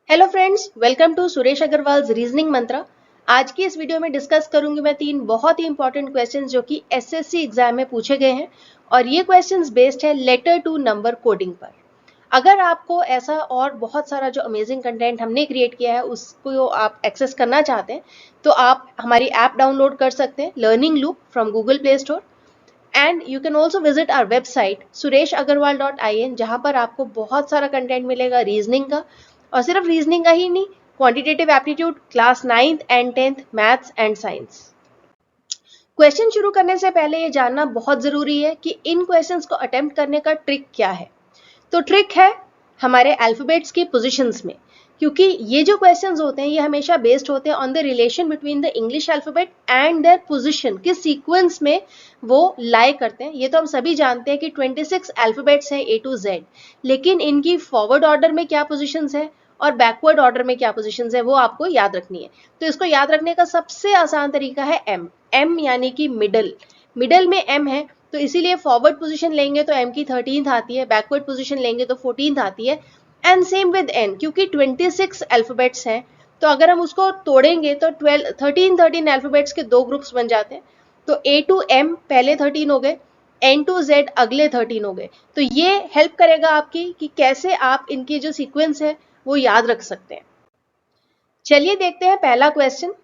Hello friends, welcome to Suresh Agrawal reasoning Mantra. आज की इस वीडियो में डिस्कस करूंगी मैं 3 बहुत ही इंपॉर्टेंट क्वेश्चंस जो कि एसएससी एग्जाम में पूछे गए हैं और ये क्वेश्चंस बेस्ड है लेटर टू नंबर कोडिंग पर। अगर आपको ऐसा और बहुत सारा जो अमेजिंग कंटेंट हमने क्रिएट किया है उसको आप एक्सेस करना चाहते हैं तो आप हमारी ऐप डाउनलोड कर सकते हैं, learning loop from Google Play Store. And you can also visit our website sureshagarwal.in, जहां पर आपको बहुत सारा कंटेंट मिलेगा रीजनिंग का, और सिर्फ रीजनिंग का ही नहीं, quantitative aptitude, class 9th and 10th maths and science. Question शुरू करने से पहले ये जानना बहुत जरूरी है कि इन क्वेश्चंस को अटेम्प्ट करने का ट्रिक क्या है। तो ट्रिक है हमारे अल्फाबेट्स की पोजीशंस में, क्योंकि ये जो क्वेश्चंस होते हैं ये हमेशा बेस्ड होते हैं on the relation between the English alphabet and their position, किस सीक्वेंस में वो लाई करते हैं। ये तो हम सभी जानते हैं कि 26 अल्फाबेट्स हैं ए टू जेड, लेकिन इनकी फॉरवर्ड ऑर्डर में क्या पोजीशंस है और बैकवर्ड ऑर्डर में क्या पोजीशंस है वो आपको याद रखनी है। तो इसको याद रखने का सबसे आसान तरीका है एम यानी कि मिडल में एम है, तो इसीलिए फॉरवर्ड पोजीशन लेंगे तो एम की 13th आती है, बैकवर्ड पोजीशन लेंगे तो 14th आती है। एंड सेम विद एन, क्योंकि 26 अल्फाबेट्स हैं तो अगर हम उसको तोड़ेंगे तो 13 अल्फाबेट्स के दो ग्रुप्स बन जाते हैं। तो ए टू एम पहले 13 हो गए, एन टू जेड अगले 13 हो गए। तो ये हेल्प करेगा आपकी कि कैसे आप इनकी जो सीक्वेंस है वो याद रख सकते हैं। चलिए देखते हैं पहला question.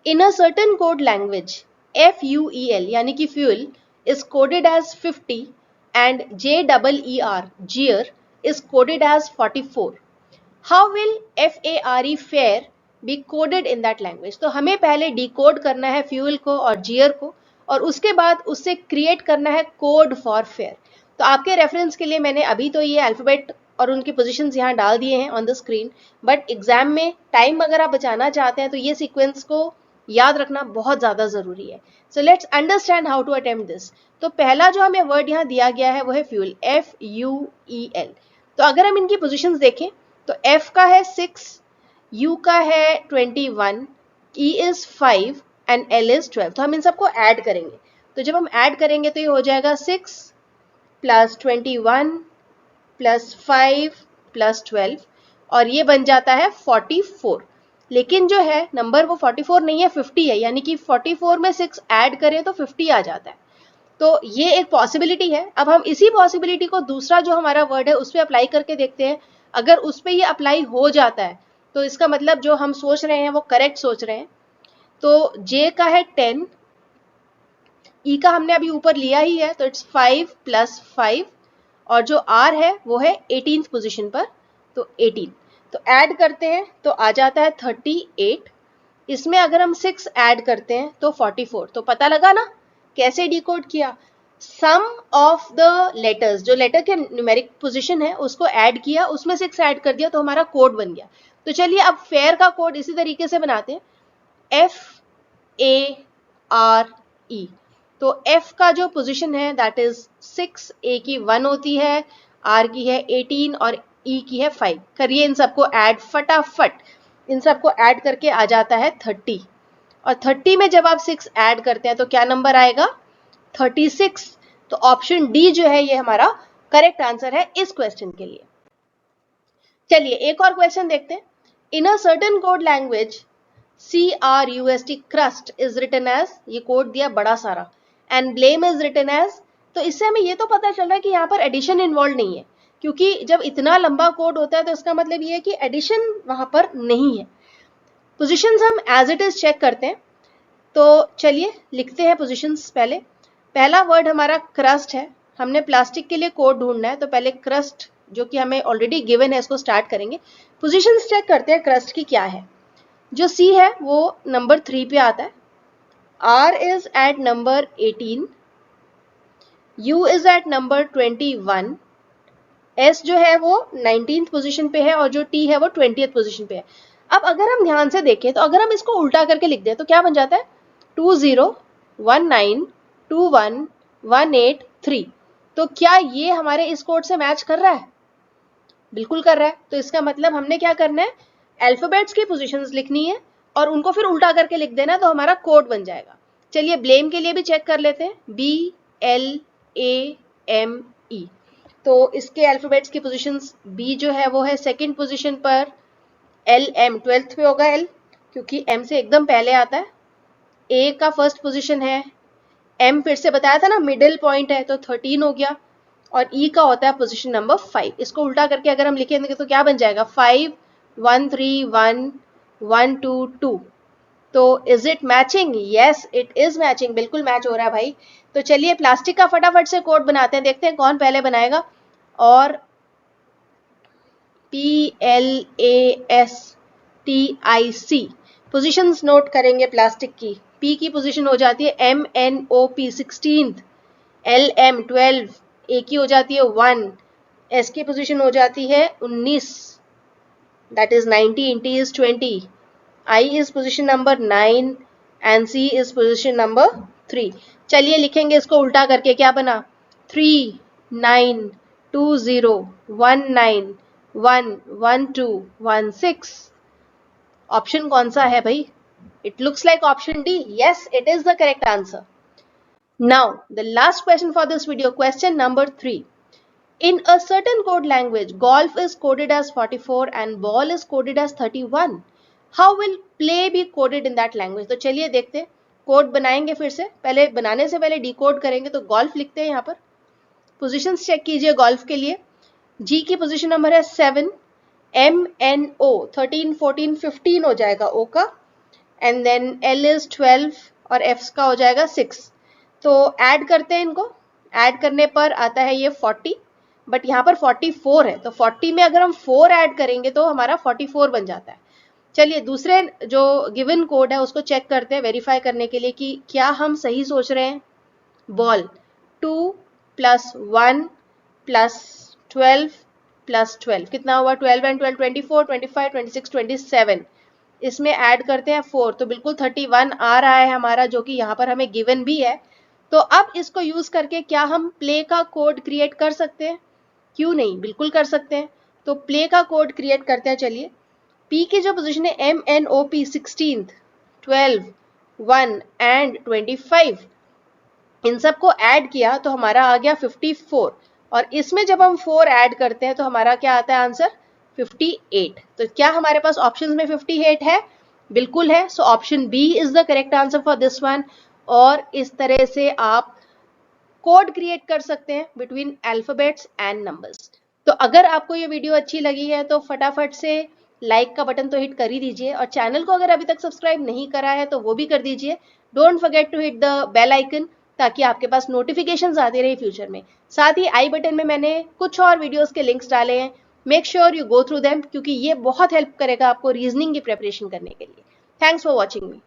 In a certain code language FUEL यानी कि fuel is coded as 50 and JEER jeer is coded as 44. How will FARE fair be coded in that language? तो हमें पहले डिकोड करना है फ्यूल को और जीयर को, और उसके बाद उससे क्रिएट करना है कोड फॉर फेयर। तो आपके रेफरेंस के लिए मैंने अभी तो ये अल्फाबेट और उनकी पोजीशंस यहाँ डाल दिए हैं on the screen, but exam में टाइम अगर आप बचाना चाहते हैं तो ये सीक्वेंस को याद रखना बहुत ज्यादा जरूरी है। So let's understand how to attempt this. तो पहला जो हमें वर्ड यहाँ दिया गया है वो है फ्यूल, FUEL। तो अगर हम इनकी पोजीशंस देखें तो F का है 6, U का है 21, E is 5 and L is 12। तो हम इन सबको ऐड करेंगे, तो जब हम ऐड करेंगे तो ये हो जाएगा 6 प्लस 21 प्लस 5 प्लस 12, और ये बन जाता है 44। लेकिन जो है नंबर वो 44 नहीं है, 50 है, यानी कि 44 में 6 ऐड करें तो 50 आ जाता है। तो ये एक पॉसिबिलिटी है। अब हम इसी पॉसिबिलिटी को दूसरा जो हमारा वर्ड है उस पर अप्लाई करके देखते हैं। अगर उस पर ये अप्लाई हो जाता है तो इसका मतलब जो हम सोच रहे हैं वो करेक्ट सोच रहे हैं। तो J का है 10, E का हमने अभी ऊपर लिया ही है तो इट्स 5 प्लस 5, और जो R है वो है 18th पोजीशन पर, तो 18। तो ऐड करते हैं तो आ जाता है 38। इसमें अगर हम 6 ऐड करते हैं तो 44। तो पता लगा ना कैसे डिकोड किया। सम ऑफ द लेटर्स, जो लेटर के न्यूमेरिक पोजीशन है उसको ऐड किया, उसमें 6 ऐड कर दिया तो हमारा कोड बन गया। तो चलिए अब फेयर का कोड इसी तरीके से बनाते हैं, FARE। तो F का जो पोजीशन है दैट इज 6, A की 1 होती है, R की है 18 और E की है 5। करिए इन सबको ऐड फटाफट, इन सबको ऐड करके आ जाता है 30, और 30 में जब आप 6 ऐड करते हैं तो क्या नंबर आएगा, 36। तो ऑप्शन डी जो है ये हमारा करेक्ट आंसर है इस क्वेश्चन के लिए। चलिए एक और क्वेश्चन देखते हैं। In a certain code language CRUST crust is written as, ये कोड दिया बड़ा सारा, and blame is written as. तो इससे हमें ये तो पता चल रहा है कि यहाँ पर एडिशन इन्वॉल्व नहीं है, क्योंकि जब इतना लंबा कोड होता है तो इसका मतलब ये है कि एडिशन वहां पर नहीं है। पोजीशंस हम एज इट इज चेक करते हैं। तो चलिए लिखते हैं पोजीशंस। पहला वर्ड हमारा क्रस्ट है, हमने प्लास्टिक के लिए कोड ढूंढना है, तो पहले क्रस्ट जो कि हमें ऑलरेडी गिवन है इसको स्टार्ट करेंगे। पोजीशंस चेक करते हैं क्रस्ट की क्या है। जो C है वो नंबर 3 पे आता है, R is at number 18, U is at number 21, S जो है वो 19th पोजीशन पे है, और जो T है वो 20th पोजीशन पे है। अब अगर हम ध्यान से देखें तो अगर हम इसको उल्टा करके लिख दें तो क्या बन जाता है, 20192118 तो क्या ये हमारे इस कोड से मैच कर रहा है, बिल्कुल कर रहा है। तो इसका मतलब हमने क्या करना है, अल्फाबेट्स की पोजीशंस लिखनी है और उनको फिर उल्टा करके लिख देना, तो हमारा कोड बन जाएगा। चलिए ब्लेम के लिए भी चेक कर लेते हैं, BLAME। तो इसके अल्फाबेट्स की पोजीशंस, B जो है वो है सेकंड पोजीशन पर, एल एम 12th पे होगा एल, क्योंकि एम से एकदम पहले आता है। ए का फर्स्ट पोजीशन है, एम फिर से बताया था ना मिडिल पॉइंट है, तो 13 हो गया। और ई का होता है पोजीशन नंबर 5। इसको उल्टा करके अगर हम लिखेंगे तो क्या बन जाएगा, 5 1 3 1 1 2 2। तो is it matching? Yes it is matching, बिल्कुल मैच हो रहा है भाई। तो चलिए प्लास्टिक का फटाफट से कोड बनाते हैं, देखते हैं कौन पहले बनाएगा। और PLASTIC पोजीशंस नोट करेंगे प्लास्टिक की। P की पोजीशन हो जाती है MNOP 16th, LM 12, A की हो जाती है 1, S की पोजीशन हो जाती है 19, that is 19, T is 20, I is position number 9 and C is position number 3। चलिए लिखेंगे इसको उल्टा करके, क्या बना, 3 9 2 0 1 9 1 1 2 1 6। ऑप्शन कौन सा है भाई? It looks like option D. Yes it is the correct answer. Now the last question for this video, question number 3। In a certain code language, golf is coded as 44 and ball is coded as 31. How will play be coded in that language? तो चलिए देखते हैं, code बनाएंगे फिर से, पहले बनाने से पहले डिकोड करेंगे। तो गोल्फ लिखते हैं यहाँ पर, पोजीशंस चेक कीजिए गोल्फ के लिए। जी की पोजीशन नंबर है 7, MNO 13 14 15 हो जाएगा O का, एंड देन L is 12 और F का हो जाएगा 6। तो ऐड करते हैं इनको, ऐड करने पर आता है ये 40, बट यहाँ पर 44 है, तो 40 में अगर हम 4 ऐड करेंगे तो हमारा 44 बन जाता है। चलिए दूसरे जो गिवन कोड है उसको चेक करते हैं वेरीफाई करने के लिए कि क्या हम सही सोच रहे हैं। बॉल 2 + 1 + 12 + 12 कितना हुआ, 12 and 12 24 25 26 27। इसमें ऐड करते हैं 4, तो बिल्कुल 31 आ रहा है हमारा, जो कि यहाँ पर हमें गिवन भी है। तो अब इसको यूज करके क्या हम प्ले का कोड क्रिएट कर सकते हैं? क्यों नहीं, बिल्कुल कर सकते हैं। तो प्ले का कोड क्रिएट करते हैं। चलिए P की जो पोजीशन है MNOP 16th 12 1 and 25, इन सबको ऐड किया तो हमारा आ गया 54, और इसमें जब हम 4 ऐड करते हैं तो हमारा क्या आता है आंसर, 58। तो क्या हमारे पास ऑप्शंस में 58 है? बिल्कुल है। So option B is the correct answer for this one. और इस तरह से आप कोड क्रिएट कर सकते हैं बिटवीन अल्फाबेट्स एंड नंबर्स। तो अगर आपको ये वीडियो अच्छी लगी है तो फटाफट से लाइक का बटन तो हिट कर ही दीजिए, और चैनल को अगर अभी तक सब्सक्राइब नहीं करा है तो वो भी कर दीजिए। Don't forget to hit the bell icon, ताकि आपके पास नोटिफिकेशंस आते रहे फ्यूचर में। साथ ही आई बटन में मैंने कुछ और वीडियोस के लिंक्स डाले हैं, make sure you go through them, क्योंकि ये बहुत हेल्प करेगा आपको रीजनिंग की प्रिपरेशन करने के लिए। Thanks for watching me.